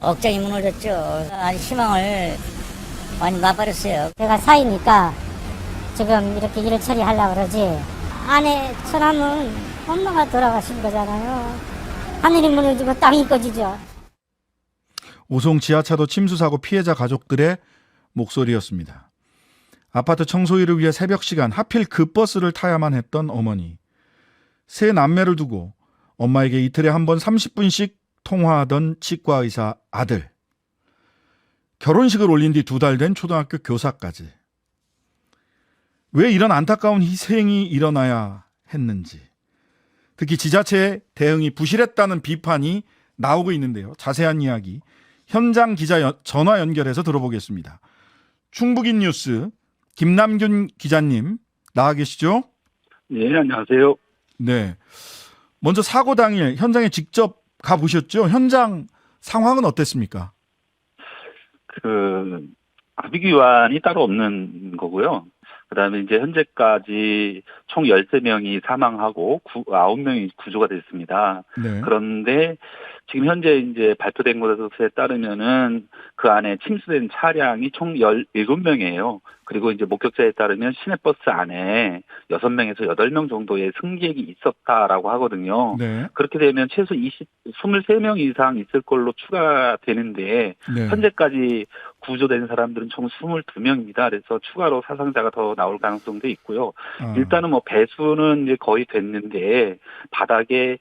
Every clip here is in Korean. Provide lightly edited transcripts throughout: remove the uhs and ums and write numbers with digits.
억장이 무너졌죠. 아주 희망을 많이 놔버렸어요. 제가 사이니까 지금 이렇게 일을 처리하려고 그러지. 아내처럼은 엄마가 돌아가신 거잖아요. 하늘이 무너지고 땅이 꺼지죠. 오송 지하차도 침수 사고 피해자 가족들의 목소리였습니다. 아파트 청소일을 위해 새벽 시간 하필 그 버스를 타야만 했던 어머니. 세 남매를 두고 엄마에게 이틀에 한 번 30분씩 통화하던 치과의사 아들. 결혼식을 올린 뒤 2달 된 초등학교 교사까지. 왜 이런 안타까운 희생이 일어나야 했는지. 특히 지자체의 대응이 부실했다는 비판이 나오고 있는데요. 자세한 이야기 현장 기자 전화 연결해서 들어보겠습니다. 충북인 뉴스 김남균 기자님 나와 계시죠? 네, 안녕하세요. 네. 먼저 사고 당일 현장에 직접 가보셨죠? 현장 상황은 어땠습니까? 압의기환이 따로 없는 거고요. 그다음에 이제 현재까지 총 13명이 사망하고 9명이 구조가 됐습니다. 네. 그런데 지금 현재 이제 발표된 것에 따르면은 그 안에 침수된 차량이 총 17명이에요. 그리고 이제 목격자에 따르면 시내버스 안에 6명에서 8명 정도의 승객이 있었다라고 하거든요. 네. 그렇게 되면 최소 23명 이상 있을 걸로 추가되는데 네. 현재까지 구조된 사람들은 총 22명입니다. 그래서 추가로 사상자가 더 나올 가능성도 있고요. 일단은 뭐 배수는 이제 거의 됐는데 바닥에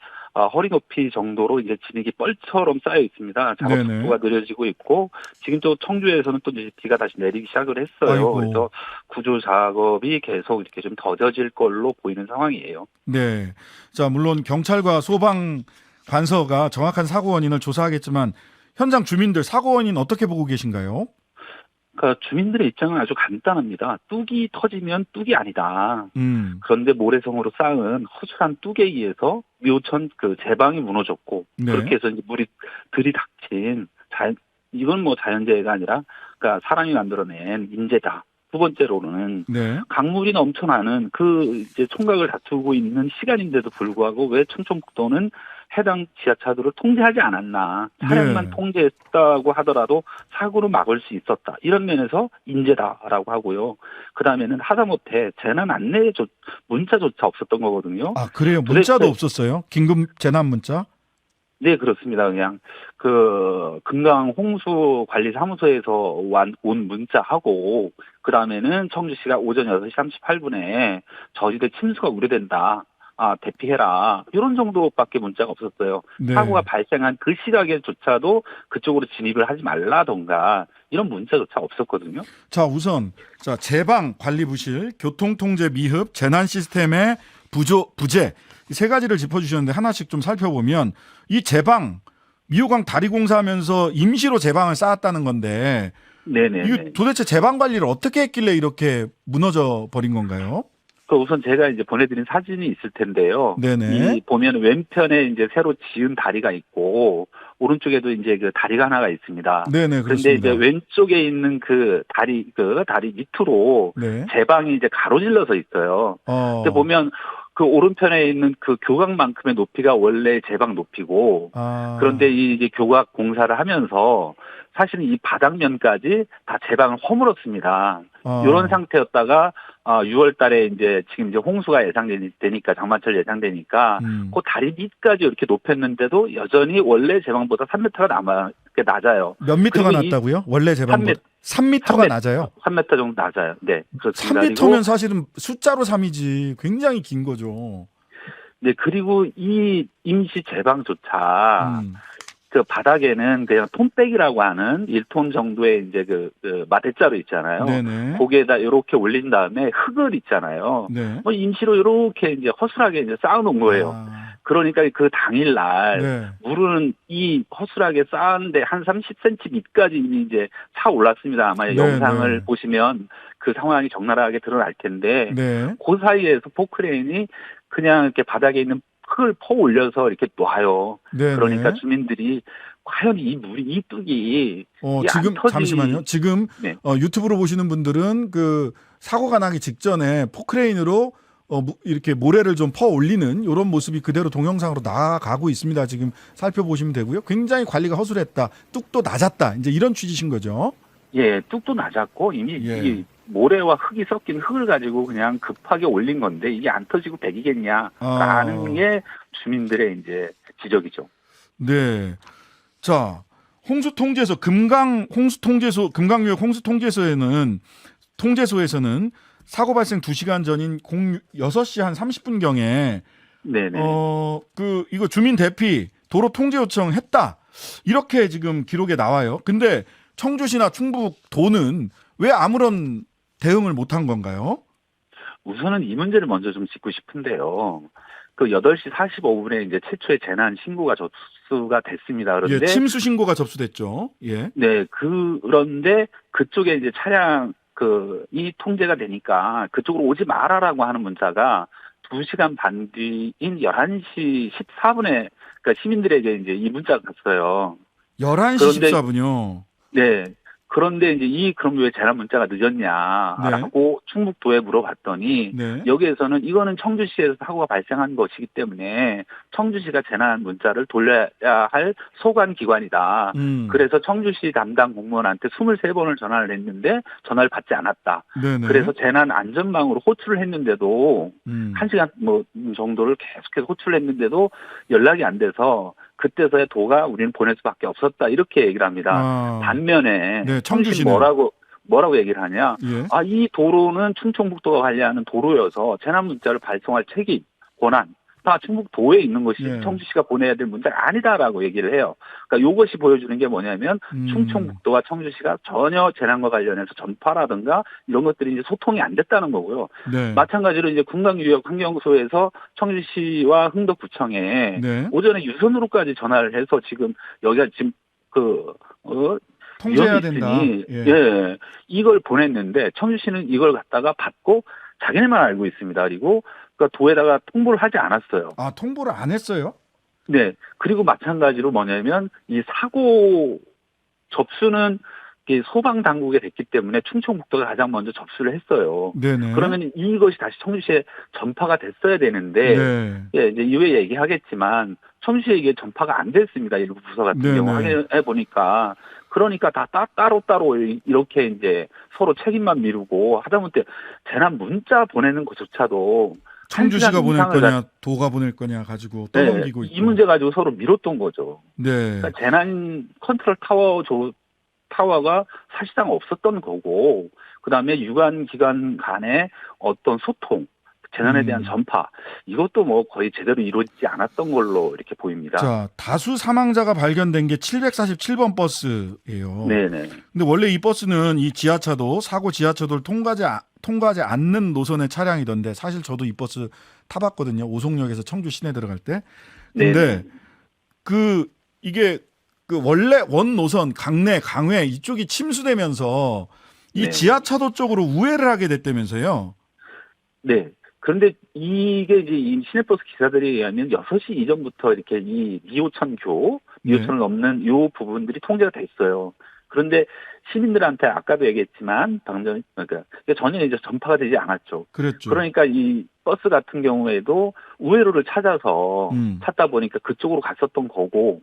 허리 높이 정도로 이제 진흙이 뻘처럼 쌓여 있습니다. 작업 네네. 속도가 느려지고 있고 지금 또 청주에서는 또 이제 비가 다시 내리기 시작을 했어요. 아이고. 그래서 구조 작업이 계속 이렇게 좀 더뎌질 걸로 보이는 상황이에요. 네. 자, 물론 경찰과 소방 관서가 정확한 사고 원인을 조사하겠지만 현장 주민들 사고 원인 어떻게 보고 계신가요? 그러니까 주민들의 입장은 아주 간단합니다. 뚝이 터지면 뚝이 아니다. 그런데 모래성으로 쌓은 허술한 뚝에 의해서 묘천 제방이 무너졌고 네. 그렇게 해서 이제 물이 들이닥친 이건 뭐 자연재해가 아니라 그러니까 사람이 만들어낸 인재다. 두 번째로는 네. 강물이 넘쳐나는 이제 총각을 다투고 있는 시간인데도 불구하고 왜 청천북도는 해당 지하차도를 통제하지 않았나. 차량만 네. 통제했다고 하더라도 사고를 막을 수 있었다. 이런 면에서 인재다라고 하고요. 그다음에는 하다못해 재난 안내 문자조차 없었던 거거든요. 아, 그래요? 문자도 없었어요? 긴급 재난 문자? 네, 그렇습니다. 그냥 금강 홍수 관리 사무소에서 온 문자하고 그다음에는 청주시가 오전 6시 38분에 저지대 침수가 우려된다. 대피해라. 이런 정도밖에 문자가 없었어요. 네. 사고가 발생한 그 시각에조차도 그쪽으로 진입을 하지 말라던가 이런 문자조차 없었거든요. 자, 우선 제방 관리 부실, 교통 통제 미흡, 재난 시스템의 부재 이 세 가지를 짚어주셨는데 하나씩 좀 살펴보면 이 제방 미호강 다리 공사하면서 임시로 제방을 쌓았다는 건데 네네. 이 도대체 제방 관리를 어떻게 했길래 이렇게 무너져 버린 건가요? 우선 제가 이제 보내드린 사진이 있을 텐데요. 네네. 이 보면 왼편에 이제 새로 지은 다리가 있고 오른쪽에도 이제 그 다리가 하나가 있습니다. 네네, 그런데 그렇습니다. 이제 왼쪽에 있는 그 다리 밑으로 네. 제방이 이제 가로질러서 있어요. 근데 보면 그 오른편에 있는 그 교각만큼의 높이가 원래 제방 높이고 그런데 이제 교각 공사를 하면서 사실은 이 바닥면까지 다 제방을 허물었습니다. 이런 상태였다가 6월 달에 지금 이제 홍수가 예상되니까 장마철 예상되니까 그 다리 밑까지 이렇게 높였는데도 여전히 원래 제방보다 3m가 낮아요. 몇 미터가 낮다고요? 원래 제방보다 3m가 낮아요? 3m 정도 낮아요. 네, 그렇습니다. 3m면 사실은 숫자로 3이지 굉장히 긴 거죠. 네, 그리고 이 임시 제방조차 그 바닥에는 그냥 톤백이라고 하는 1톤 정도의 이제 그 마대자루 있잖아요. 네네. 거기에다 이렇게 올린 다음에 흙을 있잖아요. 네. 뭐 임시로 이렇게 이제 허술하게 이제 쌓아놓은 거예요. 그러니까 그 당일날 네. 물은 이 허술하게 쌓았는데 한 30cm 밑까지 이제 차 올랐습니다. 아마 네, 영상을 네. 보시면 그 상황이 적나라하게 드러날 텐데 네. 그 사이에서 포크레인이 그냥 이렇게 바닥에 있는 흙을 퍼 올려서 이렇게 놔요. 네, 그러니까 네. 주민들이 과연 이 물이 이 뚝이 지금 잠시만요. 지금 네. 유튜브로 보시는 분들은 그 사고가 나기 직전에 포크레인으로 이렇게 모래를 좀 퍼 올리는 이런 모습이 그대로 동영상으로 나아가고 있습니다. 지금 살펴보시면 되고요. 굉장히 관리가 허술했다. 뚝도 낮았다. 이제 이런 취지신 거죠. 예, 뚝도 낮았고 이미 이 모래와 흙이 섞인 흙을 가지고 그냥 급하게 올린 건데 이게 안 터지고 백이겠냐라는 게 주민들의 이제 지적이죠. 네. 자, 홍수통제소 금강유역 홍수통제소에서는 사고 발생 2시간 전인 6시 한 30분경에 네네. 이거 주민 대피 도로 통제 요청 했다. 이렇게 지금 기록에 나와요. 근데 청주시나 충북도는 왜 아무런 대응을 못한 건가요? 우선은 이 문제를 먼저 좀 짚고 싶은데요. 그 8시 45분에 이제 최초의 재난 신고가 접수가 됐습니다. 그런데 침수 신고가 접수됐죠. 예. 네, 그런데 그쪽에 이제 차량 이 통제가 되니까 그쪽으로 오지 말아라고 하는 문자가 2시간 반 뒤인 11시 14분에 그러니까 시민들에게 이제 이 문자가 갔어요. 11시 14분요. 네. 그런데 이제 그럼 왜 재난 문자가 늦었냐라고 충북도에 물어봤더니 여기에서는 이거는 청주시에서 사고가 발생한 것이기 때문에 청주시가 재난 문자를 돌려야 할 소관 기관이다. 그래서 청주시 담당 공무원한테 23번을 전화를 했는데 전화를 받지 않았다. 그래서 재난 안전망으로 호출을 했는데도 1시간 정도를 계속해서 호출을 했는데도 연락이 안 돼서 그때서야 도가 우리는 보낼 수밖에 없었다 이렇게 얘기를 합니다. 반면에 청주시는 뭐라고 얘기를 하냐? 이 도로는 충청북도가 관리하는 도로여서 재난 문자를 발송할 책임, 권한 다 충북도에 있는 것이 청주시가 보내야 될 문제가 아니다라고 얘기를 해요. 그러니까 이것이 보여주는 게 뭐냐면 충청북도와 청주시가 전혀 재난과 관련해서 전파라든가 이런 것들이 이제 소통이 안 됐다는 거고요. 마찬가지로 이제 금강유역 환경소에서 청주시와 흥덕구청에 오전에 유선으로까지 전화를 해서 지금 여기가 지금 통제해야 된다. 이걸 보냈는데 청주시는 이걸 갖다가 받고 자기네만 알고 있습니다. 그리고 도에다가 통보를 하지 않았어요. 통보를 안 했어요? 네. 그리고 마찬가지로 뭐냐면 이 사고 접수는 소방 당국에 됐기 때문에 충청북도가 가장 먼저 접수를 했어요. 그러면 이것이 다시 청주시에 전파가 됐어야 되는데 이제 이후에 얘기하겠지만 청주시에 이게 전파가 안 됐습니다. 일부 부서 같은 경우 확인해 보니까 그러니까 다 따로따로 이렇게 이제 서로 책임만 미루고 하다못해 재난 문자 보내는 것조차도 청주시가 보낼 거냐, 도가 보낼 거냐 가지고 떠넘기고 있고. 이 문제 가지고 서로 미뤘던 거죠. 그러니까 재난 컨트롤 타워가 사실상 없었던 거고, 그 다음에 유관 기관 간의 어떤 소통, 재난에 대한 전파, 이것도 거의 제대로 이루어지지 않았던 걸로 이렇게 보입니다. 자, 다수 사망자가 발견된 게 747번 버스예요. 네네. 근데 원래 이 버스는 이 사고 지하차도를 통과하지 않는 노선의 차량이던데, 사실 저도 이 버스 타봤거든요. 오송역에서 청주 시내 들어갈 때. 근데 이게 원래 원 노선 강내, 강회 이쪽이 침수되면서 이 지하차도 쪽으로 우회를 하게 됐다면서요. 네. 그런데 이게 이제 이 시내버스 기사들에 의하면 6시 이전부터 이렇게 이 미호천을 넘는 요 부분들이 통제가 됐어요. 그런데 시민들한테 아까도 얘기했지만 그러니까 전혀 이제 전파가 되지 않았죠. 그러니까 이 버스 같은 경우에도 우회로를 찾다 보니까 그쪽으로 갔었던 거고,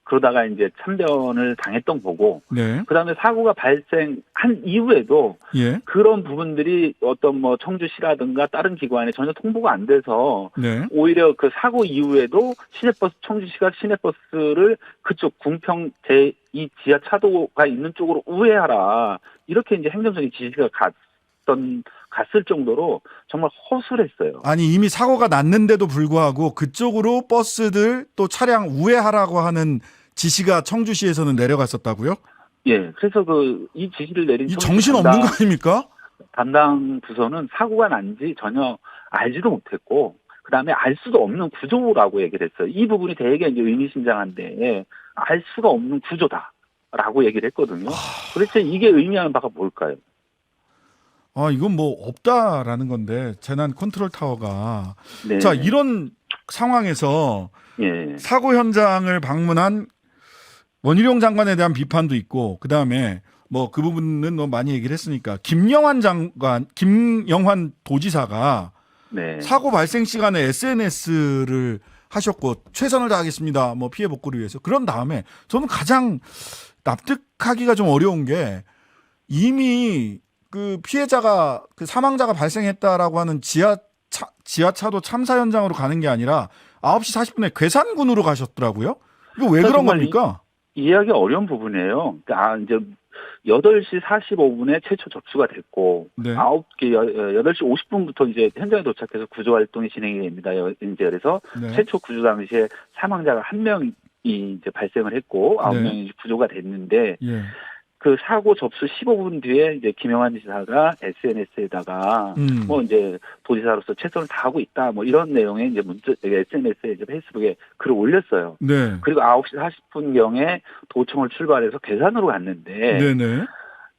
그러다가 이제 참변을 당했던 거고, 그다음에 사고가 발생한 이후에도 그런 부분들이 어떤 청주시라든가 다른 기관에 전혀 통보가 안 돼서 오히려 그 사고 이후에도 청주시가 시내버스를 그쪽 궁평 이 지하차도가 있는 쪽으로 우회하라 이렇게 이제 행정적인 지시가 갔을 정도로 정말 허술했어요. 아니 이미 사고가 났는데도 불구하고 그쪽으로 버스들 또 차량 우회하라고 하는 지시가 청주시에서는 내려갔었다고요? 예, 그래서 이 지시를 내린 정신 없는 거 아닙니까? 담당 부서는 사고가 난지 전혀 알지도 못했고, 그 다음에 알 수도 없는 구조라고 얘기를 했어요. 이 부분이 되게 이제 의미심장한데 알 수가 없는 구조다라고 얘기를 했거든요. 도대체 이게 의미하는 바가 뭘까요? 이건 없다라는 건데, 재난 컨트롤 타워가. 자, 이런 상황에서 사고 현장을 방문한 원희룡 장관에 대한 비판도 있고, 그 다음에 그 부분은 많이 얘기를 했으니까 김영환 도지사가 네. 사고 발생 시간에 SNS를 하셨고 최선을 다하겠습니다. 뭐 피해 복구를 위해서. 그런 다음에 저는 가장 납득하기가 좀 어려운 게 이미 그 피해자가 그 사망자가 발생했다라고 하는 지하차도 참사 현장으로 가는 게 아니라 9시 40분에 괴산군으로 가셨더라고요. 이거 왜 그런 겁니까? 이해하기 어려운 부분이에요. 그러니까 이제 8시 45분에 최초 접수가 됐고, 네. 8시 50분부터 이제 현장에 도착해서 구조 활동이 진행이 됩니다. 이제 그래서 네. 최초 구조 당시에 사망자가 1명이 이제 발생을 했고, 9명이 네. 구조가 됐는데, 예. 그 사고 접수 15분 뒤에 이제 김영환 지사가 SNS에다가 뭐 이제 도지사로서 최선을 다하고 있다 뭐 이런 내용의 이제 SNS에 이제 페이스북에 글을 올렸어요. 네. 그리고 9시 40분경에 도청을 출발해서 괴산으로 갔는데 네네.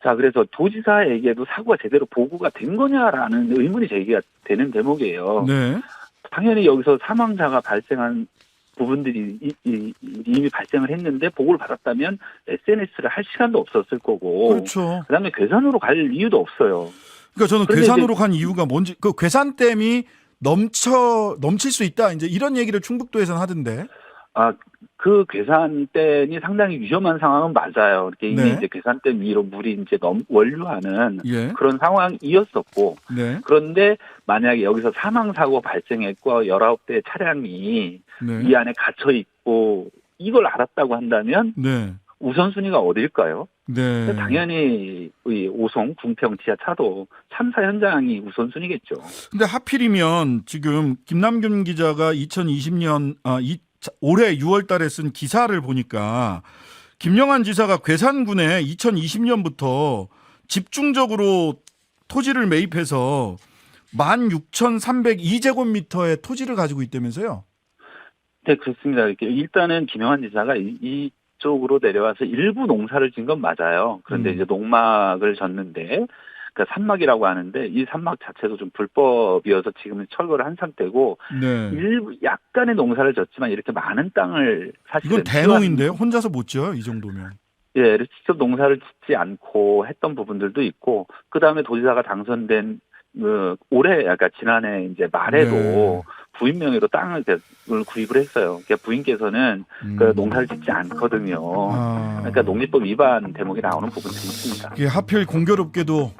자 그래서 도지사에게도 사고가 제대로 보고가 된 거냐라는 의문이 제기가 되는 대목이에요. 네. 당연히 여기서 사망자가 발생한 부분들이 이미 발생을 했는데 보고를 받았다면 SNS를 할 시간도 없었을 거고 그렇죠. 그다음에 괴산으로 갈 이유도 없어요. 그러니까 저는 괴산으로 간 이유가 뭔지 그 괴산댐이 넘칠 수 있다 이제 이런 얘기를 충북도에서는 하던데. 그 괴산댐이 상당히 위험한 상황은 맞아요. 이렇게 이미 네. 이제 괴산댐 위로 물이 이제 원류하는 예. 그런 상황이었었고 네. 그런데 만약에 여기서 사망 사고 발생했고 19대의 차량이 네. 이 안에 갇혀 있고 이걸 알았다고 한다면 네. 우선순위가 어딜까요? 네. 당연히 이 오송 궁평 지하차도 참사 현장이 우선순위겠죠. 근데 하필이면 지금 김남균 기자가 2020년 올해 6월 달에 쓴 기사를 보니까 김영환 지사가 괴산군에 2020년부터 집중적으로 토지를 매입해서 16,302제곱미터의 토지를 가지고 있다면서요? 네, 그렇습니다. 일단은 김영환 지사가 이쪽으로 내려와서 일부 농사를 지은 건 맞아요. 그런데 이제 농막을 졌는데, 그러니까 산막이라고 하는데 이 산막 자체도 좀 불법이어서 지금은 철거를 한 상태고 네. 일부 약간의 농사를 졌지만 이렇게 많은 땅을 사실은 이건 대농인데요? 혼자서 못 지어요? 이 정도면. 예, 직접 농사를 짓지 않고 했던 부분들도 있고 그 다음에 도지사가 당선된 올해, 그러니까 지난해 이제 말에도 네. 부인 명의로 땅을 구입을 했어요. 그러니까 부인께서는 그 농사를 짓지 않거든요. 그러니까 농립법 위반 대목이 나오는 부분들이 있습니다. 이게 하필 공교롭게도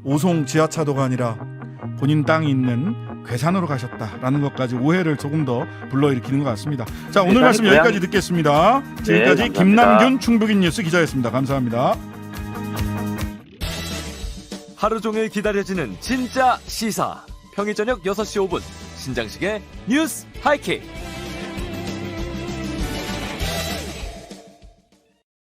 오송 지하차도가 아니라 본인 땅이 있는 괴산으로 가셨다라는 것까지 오해를 조금 더 불러일으키는 것 같습니다. 자, 오늘 말씀 여기까지 듣겠습니다. 지금까지 네, 김남균 충북인 뉴스 기자였습니다. 감사합니다. 하루 종일 기다려지는 진짜 시사. 평일 저녁 6시 5분 신장식의 뉴스 하이킥.